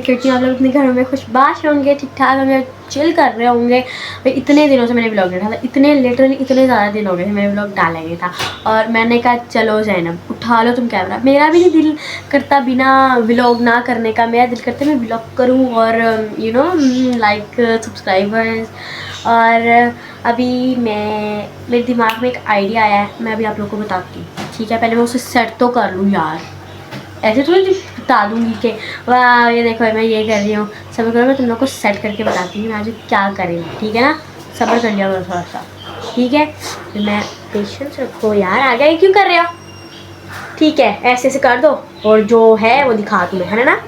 करती हूँ आप लोग अपने घरों में खुशबाश होंगे, ठीक ठाक होंगे, चिल कर रहे होंगे। भाई इतने दिनों से मैंने व्लॉग नहीं डाला, इतने लिटरली इतने ज़्यादा दिन हो गए थे मैंने व्लॉग डाला नहीं था। और मैंने कहा चलो ज़ैनब उठा लो तुम कैमरा। मेरा भी नहीं दिल करता बिना व्लॉग ना करने का, मेरा दिल करता मैं व्लॉग करूँ और यू नो लाइक सब्सक्राइबर्स। और अभी मेरे दिमाग में एक आइडिया आया है, मैं अभी आप लोगों को बताती हूँ, ठीक है। पहले मैं उसे सेट तो कर लूँ यार, ऐसे थोड़ी बता दूँगी कि वाह ये देखो मैं ये कर रही हूँ। सब्र करो, मैं तुम लोग को सेट करके बताती हूँ मैं आज क्या करेंगे, ठीक है ना। सब्र कर लिया करो थोड़ा सा, ठीक है। मैं पेशेंस रखो यार, आ गए क्यों कर रहे हो, ठीक है। ऐसे ऐसे कर दो और जो है वो दिखा तुम्हें, है ना।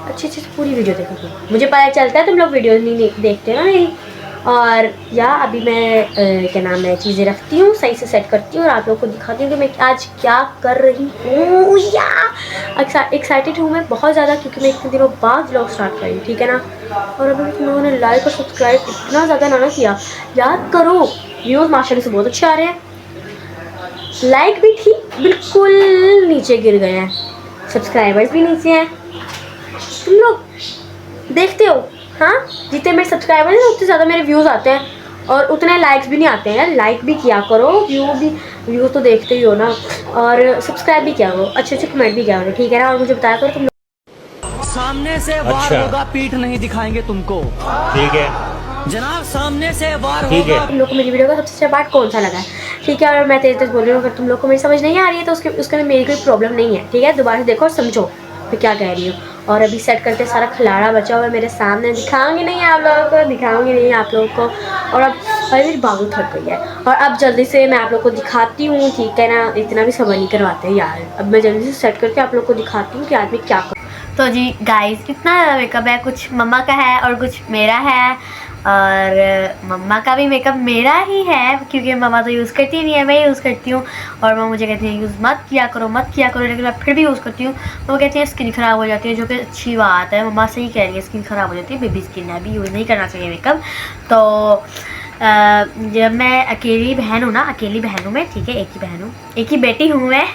अच्छे से पूरी वीडियो देखो तुम, मुझे पता चलता है तुम लोग वीडियो नहीं देखते ना नहीं। और या अभी मैं क्या नाम है चीज़ें रखती हूँ, सही से सेट करती हूँ और आप लोगों को दिखाती हूँ कि मैं आज क्या कर रही हूँ। या एक्साइटेड हूँ मैं बहुत ज़्यादा, क्योंकि मैं इतने दिनों बाद व्लॉग स्टार्ट करी, ठीक है ना। और अभी तुम लोगों ने लाइक और सब्सक्राइब इतना ज़्यादा ना किया, याद करो। व्यूज़ माशाल्लाह से बहुत अच्छे आ रहे हैं, लाइक भी थी बिल्कुल नीचे गिर गए हैं, सब्सक्राइबर्स भी नीचे हैं। तुम लोग देखते हो, हाँ जितने मेरे सब्सक्राइबर हैं उतने ज़्यादा मेरे व्यूज़ आते हैं और उतने लाइक्स भी नहीं आते हैं यार। लाइक भी किया करो, व्यूज़ तो देखते ही हो ना, और सब्सक्राइब भी किया करो, अच्छे अच्छे कमेंट भी किया करो, ठीक है ना। और मुझे बताया करो तुम सामने से वार होगा, पीठ नहीं दिखाएंगे तुमको, ठीक है जनाब, सामने से वार होगा। तुम लोग को मेरी वीडियो का सबसे अच्छा पार्ट कौन सा लगा है, ठीक है। और मैं तेज तेज बोल रही हूँ, अगर तुम लोग को मेरी समझ नहीं आ रही है तो उसके में मेरी कोई प्रॉब्लम नहीं है, ठीक है। दोबारा से देखो और समझो मैं क्या कह रही हूँ। और अभी सेट करते सारा खिलाड़ा बचा हुआ है मेरे सामने, दिखाऊंगी नहीं आप लोगों को। और अब अरे मेरी बाबू थक गई है, और अब जल्दी से मैं आप लोग को दिखाती हूँ, ठीक है ना। इतना भी सबर नहीं करवाते यार, अब मैं जल्दी से सेट करके आप लोग को दिखाती हूँ कि आज मैं क्या करूँ। तो जी गाइस इतना मेकअप है, कुछ मम्मा का है और कुछ मेरा है। और मम्मा का भी मेकअप मेरा ही है, क्योंकि मम्मा तो यूज़ करती नहीं है, मैं यूज़ करती हूँ। और मम्मा मुझे कहती है यूज़ मत किया करो, लेकिन मैं फिर भी यूज़ करती हूँ। वो कहती है स्किन ख़राब हो जाती है, जो कि अच्छी बात है, मम्मा सही कह रही है, स्किन ख़राब हो जाती है, बेबी स्किन है, अभी यूज़ नहीं करना चाहिए मेकअप। तो जब मैं अकेली बहन हूँ ना, अकेली बहन हूँ मैं, ठीक है, एक ही बहन हूँ, एक ही बेटी हूँ मैं।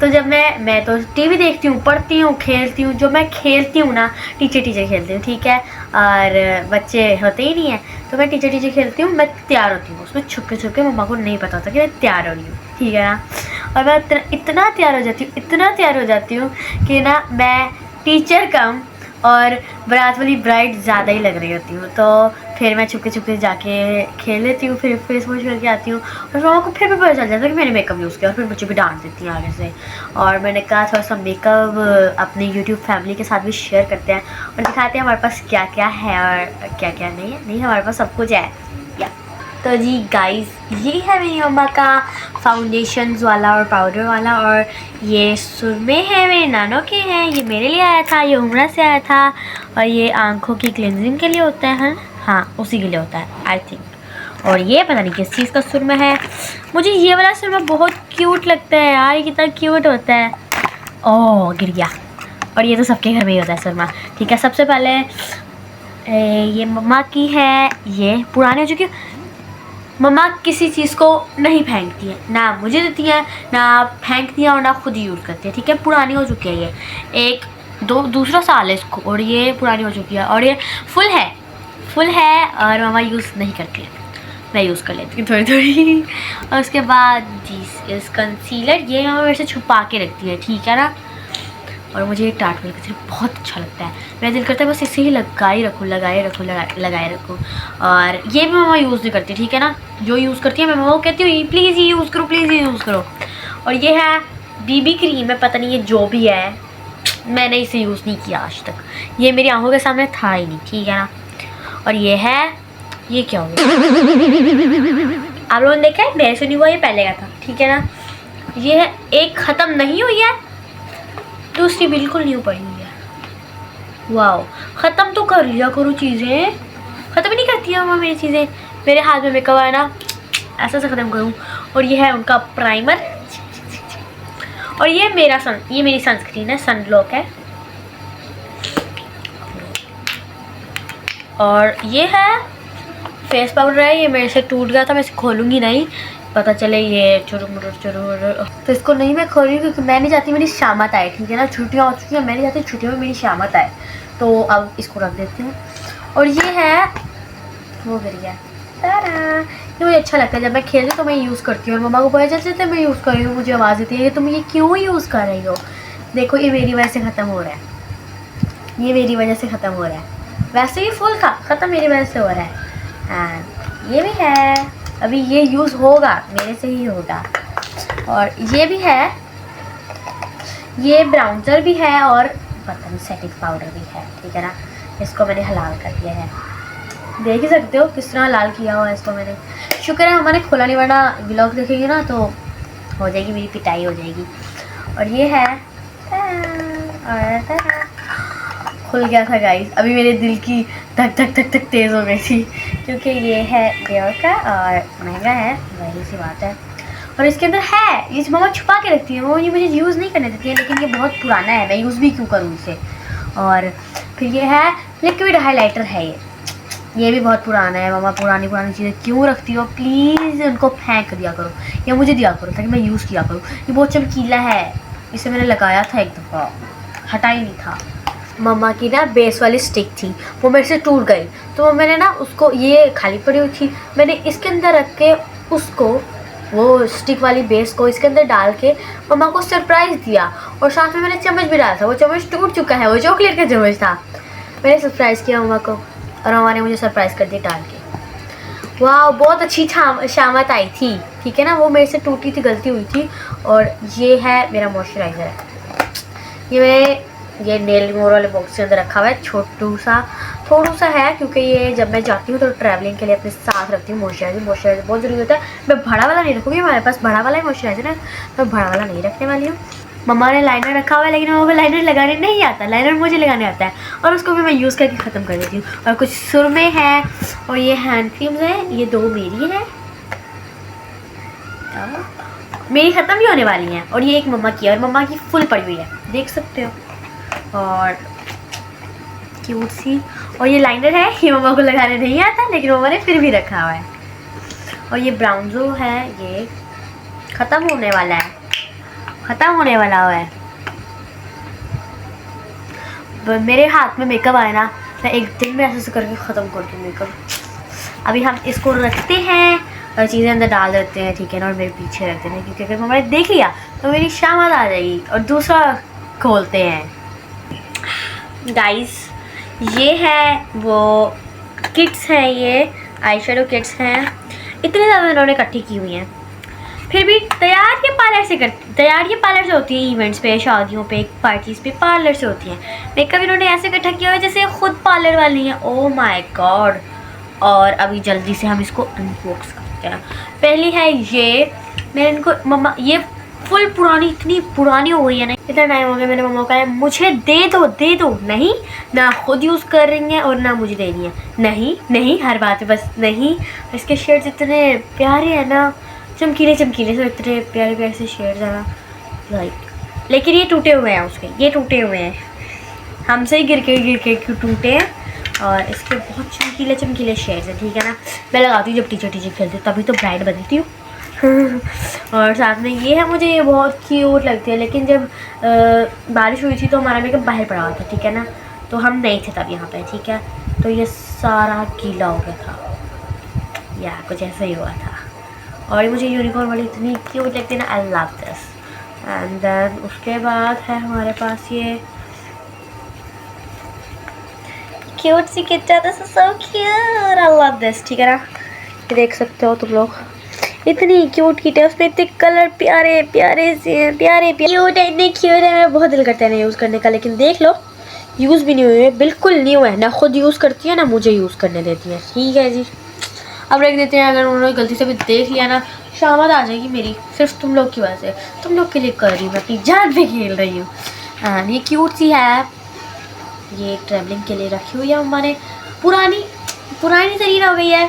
तो जब मैं तो टीवी देखती हूँ, पढ़ती हूँ, खेलती हूँ, जो मैं खेलती हूँ ना टीचर खेलती हूँ, ठीक है। और बच्चे होते ही नहीं है, तो मैं टीचर खेलती हूँ, मैं तैयार होती हूँ उसमें छुप के मम्मा को नहीं पता होता कि मैं तैयार हो रही हूँ, ठीक है ना। और मैं इतना तैयार हो जाती हूँ कि ना मैं टीचर कम और बारात वाली ब्राइड ज़्यादा ही लग रही होती हूँ। तो फिर मैं छुपके जाके खेल लेती हूँ, फिर फेस वॉश करके आती हूँ, और मामा को फिर भी पता चल जाता है कि मैंने मेकअप यूज़ किया, और फिर मुझे भी डांट देती हैं आगे से। और मैंने कहा थोड़ा सा मेकअप अपनी यूट्यूब फैमिली के साथ भी शेयर करते हैं और दिखाते हैं हमारे पास क्या क्या है और क्या क्या नहीं है। हमारे पास सब कुछ है या। तो जी गाइस ये है मेरी मम्मा का फाउंडेशंस वाला और पाउडर वाला, और ये सुरमे हैं मेरे नानों के हैं, ये मेरे लिए आया था, ये उम्रा से आया था। और ये आंखों की क्लिनजिंग के लिए होता है, हाँ उसी के लिए होता है आई थिंक। और ये पता नहीं किस चीज़ का सुरमा है, मुझे ये वाला सुरमा बहुत क्यूट लगता है यार, ये कितना क्यूट होता है। ओह गिर गया। और ये तो सबके घर में ही होता है सुरमा, ठीक है। सबसे पहले ये मम्मा की है, ये पुरानी हो चुकी है। मम्मा किसी चीज़ को नहीं फेंकती है, ना मुझे देती है, ना फेंकती है, और ना खुद यूज़ करती है, ठीक है। पुरानी हो चुकी है ये, दूसरा साल है इसको, और ये पुरानी हो चुकी है, और ये फुल है और मम्मा यूज़ नहीं करती है, मैं यूज़ कर लेती हूँ थोड़ी। और उसके बाद जी इस कंसीलर, ये मम्मा मेरे से छुपा के रखती है, ठीक है ना। और मुझे ये टाट वाली कंसीलर बहुत अच्छा लगता है, मेरा दिल करता है बस इसे ही लगाए रखूँ। और ये भी मम्मा यूज़ नहीं करती, ठीक है ना। जो यूज़ करती है मैं मम्मा को कहती हूँ प्लीज़ ये यूज़ करो। और ये है बीबी क्रीम है, पता नहीं ये जो भी है, मैंने इसे यूज़ नहीं किया आज तक, ये मेरी आंखों के सामने था ही नहीं, ठीक है ना। और ये है, ये क्या हो गया आप लोगों ने देखा है, मेरे से नहीं हुआ, ये पहले का था, ठीक है ना। ये है, एक ख़त्म नहीं हुई है, दूसरी बिल्कुल न्यू पड़ी हुई है। वाओ, ख़त्म तो कर लिया करो चीज़ें, ख़त्म ही नहीं करती है मम्मा मेरी चीज़ें। मेरे हाथ में मेकअप है ना, ऐसा से ख़त्म करूँ। और ये है उनका प्राइमर, और ये मेरी सनस्क्रीन है, सनब्लॉक है। और ये है फेस पाउडर है, ये मेरे से टूट गया था, मैं इसे खोलूँगी नहीं, पता चले ये चुरू। तो इसको नहीं मैं खोल रही हूँ क्योंकि मैं नहीं चाहती मेरी शामत आए, ठीक है ना। छुट्टियाँ हो चुकी हैं, मैं नहीं चाहती छुट्टियों में मेरी शामत आए। तो अब इसको रख देती हूँ। और ये है वो गिर गया, ये मुझे अच्छा लगता है। जब मैं खेलती तो मैं यूज़ करती हूँ और मम्मा को पता चल जाता है मैं यूज़ कर रही हूँ, मुझे आवाज़ देती है तुम ये क्यों यूज़ कर रही हो। देखो ये मेरी वजह से ख़त्म हो रहा है, ये मेरी वजह से ख़त्म हो रहा है। वैसे ही फुल था ख़त्म मेरी वजह से हो रहा है। एंड ये भी है, अभी ये यूज़ होगा मेरे से ही होगा। और ये भी है, ये ब्राउन्सर भी है और पता नहीं सेटिंग पाउडर भी है, ठीक है ना। इसको मैंने हलाल कर दिया है, देख ही सकते हो किस तरह लाल किया हुआ है इसको मैंने। शुक्र है हमारे खोला नहीं, वरना व्लॉग देखेंगे ना तो हो जाएगी मेरी पिटाई हो जाएगी। और ये है और खुल गया था गाइस, अभी मेरे दिल की धक धक धक धक तेज़ हो गई थी क्योंकि ये है डियोर का और महंगा है, वही सी बात है। और इसके अंदर है, ये मम्मा छुपा के रखती है, वो ये मुझे यूज़ नहीं करने देती है, लेकिन ये बहुत पुराना है, मैं यूज़ भी क्यों करूँ इसे। और फिर ये है लिक्विड हाइलाइटर है, ये भी बहुत पुराना है। मम्मा पुरानी चीज़ें क्यों रखती हो, प्लीज़ उनको फेंक दिया करो या मुझे दिया करो ताकि मैं यूज़ किया करूँ। ये बहुत चमकीला है, इसे मैंने लगाया था एक दफ़ा, हटा ही नहीं था। मम्मा की ना बेस वाली स्टिक थी, वो मेरे से टूट गई, तो मैंने ना उसको, ये खाली पड़ी हुई थी, मैंने इसके अंदर रख के उसको, वो स्टिक वाली बेस को इसके अंदर डाल के मम्मा को सरप्राइज़ दिया। और साथ में मैंने चम्मच भी डाला था, वो चम्मच टूट चुका है, वो चॉकलेट का चम्मच था। मैंने सरप्राइज़ किया मम्मा को और मम्मा ने मुझे सरप्राइज़ कर दिया डाल के। वाह बहुत अच्छी शामत आई थी, ठीक है ना। वो मेरे से टूटी थी, गलती हुई थी। और ये है मेरा मॉइस्चराइज़र है, ये नेल रिमूवर वाले बॉक्स के अंदर रखा हुआ है, थोड़ा सा है क्योंकि ये जब मैं जाती हूँ तो ट्रैवलिंग के लिए अपने साथ रखती हूँ। मॉइस्चराइज़र बहुत ज़रूरी होता है। मैं बड़ा वाला नहीं रखूँगी, हमारे पास बड़ा वाला ही मॉइस्चराइज़र है, मैं बड़ा वाला नहीं रखने वाली हूँ। मम्मा ने लाइनर रखा हुआ है, लेकिन मम्मा को लाइनर लगाने नहीं आता, लाइनर मुझे लगाने आता है और उसको भी मैं यूज़ करके ख़त्म कर देती हूँ। और कुछ सुरमे हैं और ये हैंड क्रीम्स हैं, ये 2 मेरी हैं, मेरी ख़त्म भी होने वाली हैं। और ये एक मम्मा की है और मम्मा की फुल पड़ी हुई है, देख सकते हो। और क्यूट सी, और ये लाइनर है, ये मम्मा को लगाने नहीं आता लेकिन मम्मा ने फिर भी रखा हुआ है। और ये ब्राउन्जो है, ये ख़त्म होने वाला है, है। मेरे हाथ में मेकअप आए ना, मैं एक दिन में ऐसे करके ख़त्म कर दूँ मेकअप। अभी हम इसको रखते हैं और चीज़ें अंदर डाल देते हैं, ठीक है ना। और मेरे पीछे रखते हैं क्योंकि अगर मम्मा ने देख लिया तो मेरी शामत आ जाएगी। और दूसरा खोलते हैं गाइस, ये है वो किट्स हैं, ये आई शेडो किट्स हैं, इतने ज़्यादा इन्होंने इकट्ठी की हुई हैं। फिर भी तैयार ये पार्लर से होती है, इवेंट्स पे, शादियों पे, पार्टीज़ पे पार्लर से होती हैं। मेकअप इन्होंने ऐसे इकट्ठा किया हुआ है जैसे खुद पार्लर वाली हैं। Oh my God. और अभी जल्दी से हम इसको अनबॉक्स करते हैं। पहली है ये, मैंने इनको मम्मा, ये फुल पुरानी, इतनी पुरानी हो गई है ना, इतना टाइम हो गया मैंने मम्मा को कहा मुझे दे दो, नहीं, ना खुद यूज़ कर रही हैं और ना मुझे देनी है, नहीं, हर बात है बस नहीं। इसके शेड्स इतने प्यारे हैं ना, चमकीले से इतने प्यारे से शेड्स हैं ना, लाइक। लेकिन ये टूटे हुए हैं, हमसे ही गिर के टूटे हैं। और इसके बहुत चमकीले शेड्स हैं, ठीक है ना। मैं लगाती हूँ जब टीचर खेलती हूँ, तभी तो ब्राइट बनती हूँ। और साथ में ये है, मुझे ये बहुत क्यूट लगती है। लेकिन जब बारिश हुई थी तो हमारा मेकअप बाहर पड़ा हुआ था, ठीक है ना, तो हम नहीं थे तब यहाँ पे, ठीक है। तो ये सारा गीला हो गया था या कुछ ऐसा ही हुआ था। और मुझे यूनिकॉर्न वाली इतनी क्यूट लगती है ना, I love this. And then उसके बाद है हमारे पास ये क्यूट सी kit, this is so cute, I love this, ठीक है ना। ये देख सकते हो तुम लोग, इतनी क्यूट किट है, उसमें इतने कलर प्यारे से हैं, प्यारे क्यूट है, इतने क्यूट है। मेरा बहुत दिल करता है ना यूज़ करने का, लेकिन देख लो यूज़ भी नहीं हुए, बिल्कुल न्यू है, ना खुद यूज़ करती है ना मुझे यूज़ करने देती है, ठीक है जी। अब रख देते हैं, अगर उन्होंने गलती से भी देख लिया ना, शामत आ जाएगी मेरी, सिर्फ तुम लोग की वजह से, तुम लोग के लिए कर रही हूँ, मैं अपनी जान पे खेल रही हूँ। एंड ये क्यूट सी है, ये ट्रैवलिंग के लिए रखी हुई है मम्मा ने, पुरानी तरीन हो गई है,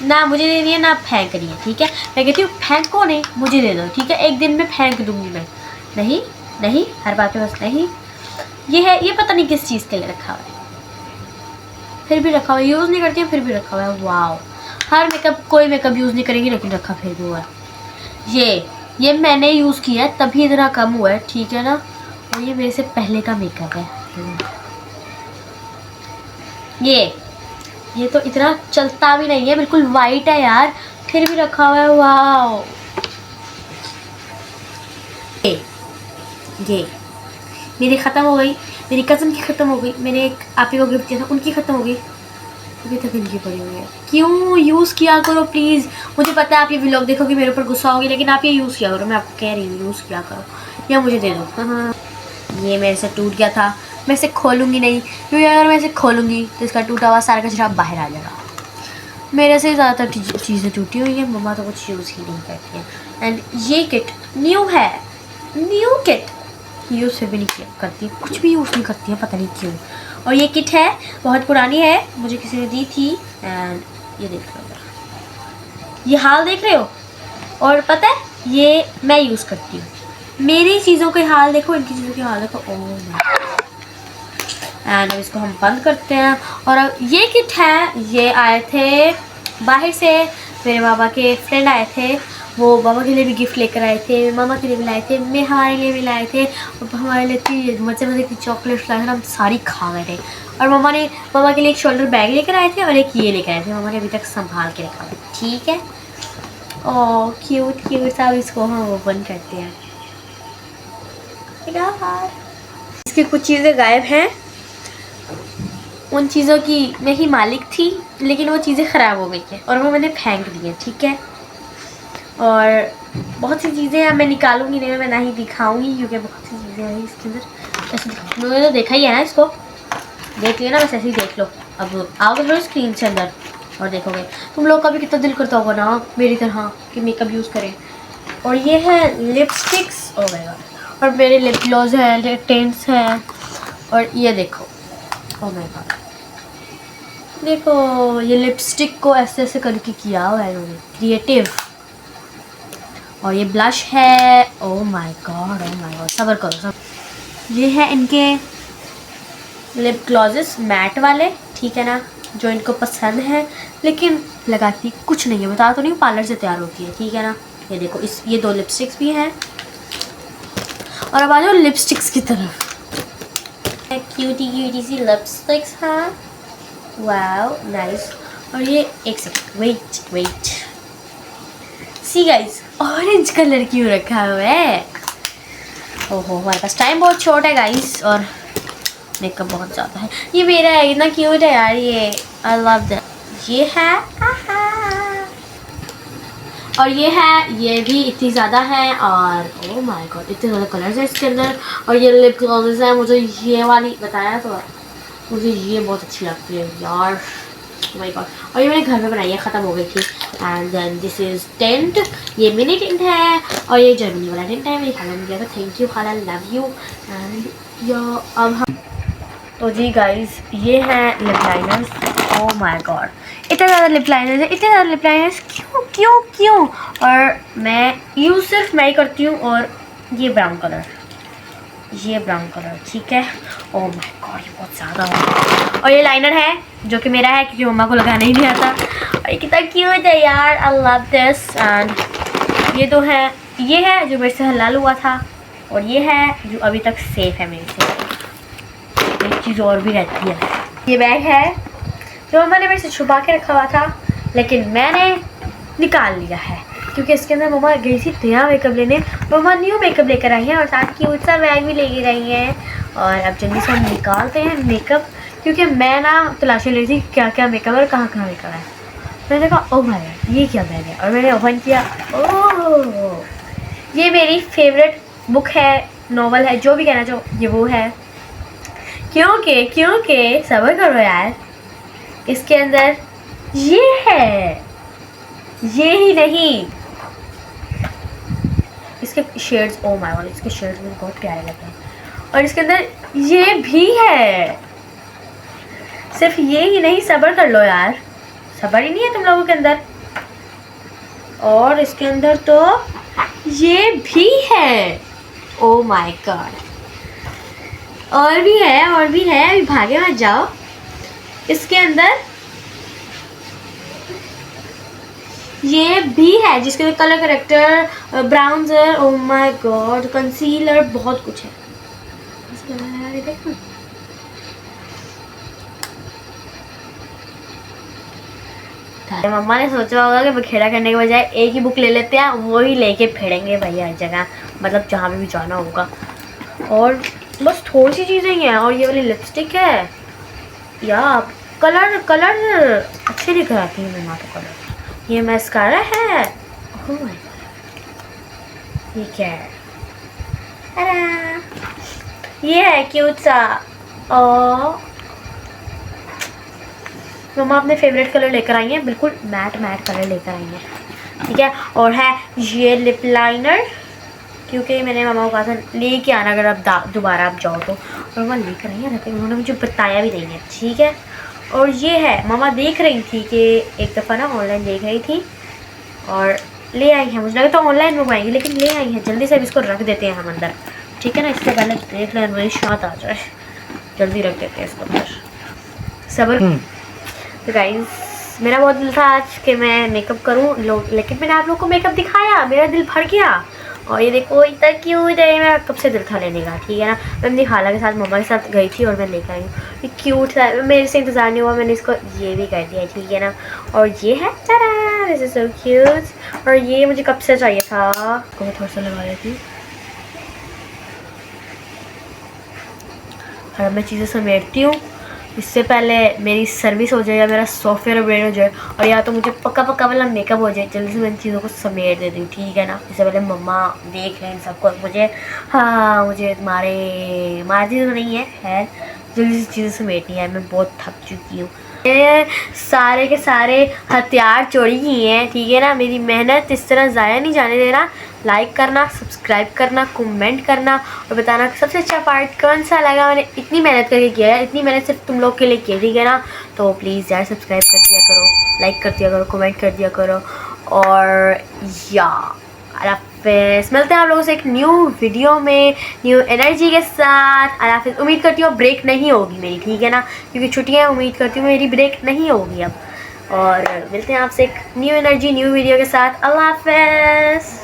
ना मुझे देनी है ना फेंक रही है, ठीक है। मैं कहती हूँ फेंको नहीं, मुझे दे दो, ठीक है, एक दिन में फेंक दूँगी मैं, नहीं, हर बात में बस नहीं। ये है, ये पता नहीं किस चीज़ के लिए रखा हुआ है, फिर भी रखा हुआ है, यूज़ नहीं करती है फिर भी रखा हुआ है। वाओ, कोई मेकअप यूज़ नहीं करेगी लेकिन रखा फिर भी हुआ है। ये मैंने यूज़ किया है तभी इतना कम हुआ है, ठीक है ना। और ये मेरे से पहले का मेकअप है। ये तो इतना चलता भी नहीं है, बिल्कुल वाइट है यार, फिर भी रखा हुआ है। वाह, ये मेरी ख़त्म हो गई, मेरी कज़न की ख़त्म हो गई, मैंने एक आप ही को गिफ्ट दिया था उनकी ख़त्म हो गई, अभी तक इनकी पड़ी हुई है। क्यों यूज़ किया करो प्लीज़। मुझे पता है आप ये व्लॉग देखोगे मेरे ऊपर गुस्सा होगी, लेकिन आप ये यूज़ किया करो, मैं आपको कह रही हूँ यूज़ किया करो, या मुझे दे दो। हाँ, ये मेरे से टूट गया था, मैं इसे खोलूँगी नहीं, क्योंकि अगर मैं इसे खोलूँगी तो इसका टूटा हुआ सारा कचरा बाहर आ जाएगा। मेरे से ज़्यादातर चीज़ें टूटी हुई हैं, मम्मा तो कुछ यूज़ ही नहीं करती हैं। एंड ये किट न्यू है, न्यू किट यूज़ फिर भी नहीं करती, कुछ भी यूज़ नहीं करती है, पता नहीं क्यों। और ये किट है, बहुत पुरानी है, मुझे किसी ने दी थी। एंड ये देख रहे हो, ये हाल देख रहे हो, और पता है ये मैं यूज़ करती हूँ। मेरी चीज़ों के हाल देखो, इनकी चीज़ों के हाल देखो। ओह, एंड इसको हम बंद करते हैं। और अब ये किट है, ये आए थे बाहर से, मेरे बाबा के फ्रेंड आए थे, वो बाबा के लिए भी गिफ्ट लेकर आए थे, मामा के लिए भी लाए थे, मैं हमारे लिए भी लाए थे, और हमारे लिए इतनी मज़े मज़े की चॉकलेट्स लाए थे, हम सारी खा गए थे। और मामा के लिए एक शोल्डर बैग लेकर आए थे और एक ये लेकर आए थे, मामा ने अभी तक संभाल के रखा है, ठीक है। ओह क्यूट क्यूट सा, इसको हम ओपन करते हैं। इसकी कुछ चीज़ें गायब हैं, उन चीज़ों की मैं ही मालिक थी, लेकिन वो चीज़ें ख़राब हो गई हैं और वो मैंने फेंक दी हैं, ठीक है। और बहुत सी चीज़ें अब मैं निकालूंगी नहीं, मैं ना ही दिखाऊंगी, क्योंकि बहुत सी चीज़ें हैं इसके अंदर। ऐसे मैंने तो देखा ही है ना, इसको देख लिया ना, बस ऐसे ही देख लो। अब आओगे थोड़ी स्क्रीन से अंदर और देखोगे, तुम लोग का भी कितना दिल करता होगा ना मेरी तरह कि मेकअप यूज़ करें। और ये है लिपस्टिक्स, ओ माय गॉड, और मेरे लिप ग्लॉस हैं, लिप टिंट्स हैं, और ये देखो, ओ माय गॉड, देखो ये लिपस्टिक को ऐसे ऐसे करके किया हुआ है इन्होंने, क्रिएटिव। और ये ब्लश है, oh my God, oh my God, सब्र करो सब। ये है इनके लिप ग्लॉसेस मैट वाले, ठीक है ना, जो इनको पसंद है, लेकिन लगाती कुछ नहीं है, बता तो नहीं, पार्लर से तैयार होती है, ठीक है ना। ये देखो, ये दो लिपस्टिक्स भी हैं। और अब आ जाओ लिपस्टिक्स की तरफ। क्यूटी क्यूटी सी लिपस्टिक्स हैं, वाओ नाइस। और ये एक second, wait, see guys, orange colour क्यों रखा हुआ है। ओहो, हमारे पास टाइम बहुत शॉर्ट है गाइस, और मेकअप बहुत ज़्यादा है। ये मेरा है, इतना क्यूट है यार ये, आई लव दैट। ये है, और ये है, ये भी इतनी ज़्यादा है, और ओह माय गॉड इतने ज़्यादा कलर्स हैं इसके अंदर। और ये लिप ग्लॉसेस हैं, मुझे ये वाली बताया तो मुझे ये बहुत अच्छी लगती है यार, ओह माय गॉड। और ये मैंने घर में बनाई है, ख़त्म हो गई थी। And then this is tent, ये मिनी टेंट है, और ये जर्मनी वाला टेंट है, मेरी खाला ने दिया था, थैंक यू खाला, लव यू। एंड अब हम तो जी गाइस, ये हैं lip liners, oh my God इतने ज़्यादा लिप लाइनर्स है, इतने ज़्यादा लिप लाइनर्स, क्यों। और मैं यूज़ सिर्फ मैं ही करती हूँ। और ये ब्राउन कलर, ठीक है, ओह माय गॉड ये बहुत ज़्यादा है। और ये लाइनर है जो कि मेरा है, क्योंकि मम्मा को लगाना ही नहीं आता। और ये कितना क्यूट है यार, आई लव दिस। एंड ये दो है, ये है जो मेरे से हलाल हुआ था, और ये है जो अभी तक सेफ़ है मेरे से। एक चीज़ और भी रहती है, ये बैग है जो मम्मा ने मेरे से छुपा के रखा हुआ था, लेकिन मैंने निकाल लिया है, क्योंकि इसके अंदर मम्मा गई थी नया मेकअप लेने, मम्मा न्यू मेकअप लेकर आई हैं, और साथ क्यूट सा बैग भी लेके रही हैं। और अब जल्दी से हम निकालते हैं मेकअप, क्योंकि मैं ना तलाशी ले रही थी क्या क्या मेकअप है और कहाँ कहाँ मेकअप है। मैंने कहा ओह भाई ये क्या बैग है, और मैंने ओपन किया, ओह ये मेरी फेवरेट बुक है, नॉवल है, जो भी कहना चाहो, ये वो है। क्योंकि सब्र करो यार, इसके अंदर ये है, ये ही नहीं, इसके शेड्स, ओ माय गॉड इसके शेड्स मुझे बहुत प्यारे लगते हैं। और इसके अंदर ये भी है, सिर्फ ये ही नहीं, सब्र कर लो यार, सब्र ही नहीं है तुम लोगों के अंदर। और इसके अंदर तो ये भी है, ओ माय गॉड, और भी है, अभी भागे मत जाओ। इसके अंदर ये भी है जिसके colour corrector, bronzer, oh my God, concealer, बहुत कुछ है। देखो मम्मा ने सोचा होगा कि बखेड़ा करने के बजाय एक ही बुक ले लेते हैं, वो ही लेके फेंकेंगे भैया हर जगह, मतलब जहाँ भी जाना होगा। और बस थोड़ी सी चीज़ें ही हैं। और ये वाली लिपस्टिक है या कलर अच्छे दिख रहा थी मम्मा तो कलर। ये मैस्कारा है, ओह माय गॉड, ये क्या है? अरे ये है क्यूट सा। और मम्मा अपने फेवरेट कलर लेकर आई हैं, बिल्कुल मैट कलर लेकर आई हैं, ठीक है। और है ये लिप लाइनर, क्योंकि मैंने मम्मा को कहा था लेके आना अगर आप दोबारा आप जाओ तो, और मम्मा लेकर आई है, उन्होंने मुझे बताया भी नहीं है, ठीक है। और ये है, मम्मा देख रही थी कि एक दफ़ा ना ऑनलाइन देख रही थी और ले आई है, मुझे लगा तो ऑनलाइन मंगवाएंगे लेकिन ले आई है। जल्दी से अब इसको रख देते हैं हम अंदर, ठीक है ना। इससे पहले देख लें मेरी शांत आ जाए, जल्दी रख देते हैं इसको अंदर, सब्र। तो गाइस मेरा बहुत दिल था आज कि मैं मेकअप करूं, लेकिन मैंने आप लोग को मेकअप दिखाया, मेरा दिल भर गया। और ये देखो इतना क्यूट है, मेरा कब से दिल था लेने का, ठीक है ना। मैं अपनी खाला के साथ मम्मा के साथ गई थी और मैं लेकर आई हूँ। ये क्यूट था, मेरे से इंतज़ार नहीं हुआ, मैंने इसको ये भी कर दिया, ठीक है ना। और ये है Tata, this is so cute. और ये मुझे कब से चाहिए था, को थोड़ा सा लगा लेती हूँ। और अब मैं चीज़ें समेटती हूँ, इससे पहले मेरी सर्विस हो जाए या मेरा सॉफ्टवेयर अपडेट हो जाए, और या तो मुझे पक्का वाला मेकअप हो जाए। जल्दी से मैं इन चीज़ों को समेट देती हूँ, ठीक है ना। इससे पहले मम्मा देख लें इन सबको, मुझे मुझे मारती तो नहीं है, जल्दी से चीज़ें समेटनी है, मैं बहुत थक चुकी हूँ। ये सारे के सारे हथियार चोरी किए हैं, ठीक है ना। मेरी मेहनत इस तरह ज़ाया नहीं जाने देना। लाइक करना, सब्सक्राइब करना, कमेंट करना और बताना सबसे अच्छा पार्ट कौन सा लगा। मैंने इतनी मेहनत करके किया है, इतनी मेहनत सिर्फ तुम लोग के लिए की, ठीक है ना। तो प्लीज़ यार सब्सक्राइब कर दिया करो, लाइक कर दिया करो, कमेंट कर दिया करो। और या मिलते हैं आप लोगों से एक न्यू वीडियो में न्यू एनर्जी के साथ। अल्लाह, उम्मीद करती हूँ ब्रेक नहीं होगी मेरी, ठीक है ना, क्योंकि छुट्टियाँ, उम्मीद करती हूँ मेरी ब्रेक नहीं होगी अब। और मिलते हैं आपसे एक न्यू एनर्जी न्यू वीडियो के साथ। अल्लाह हाफ़िज़।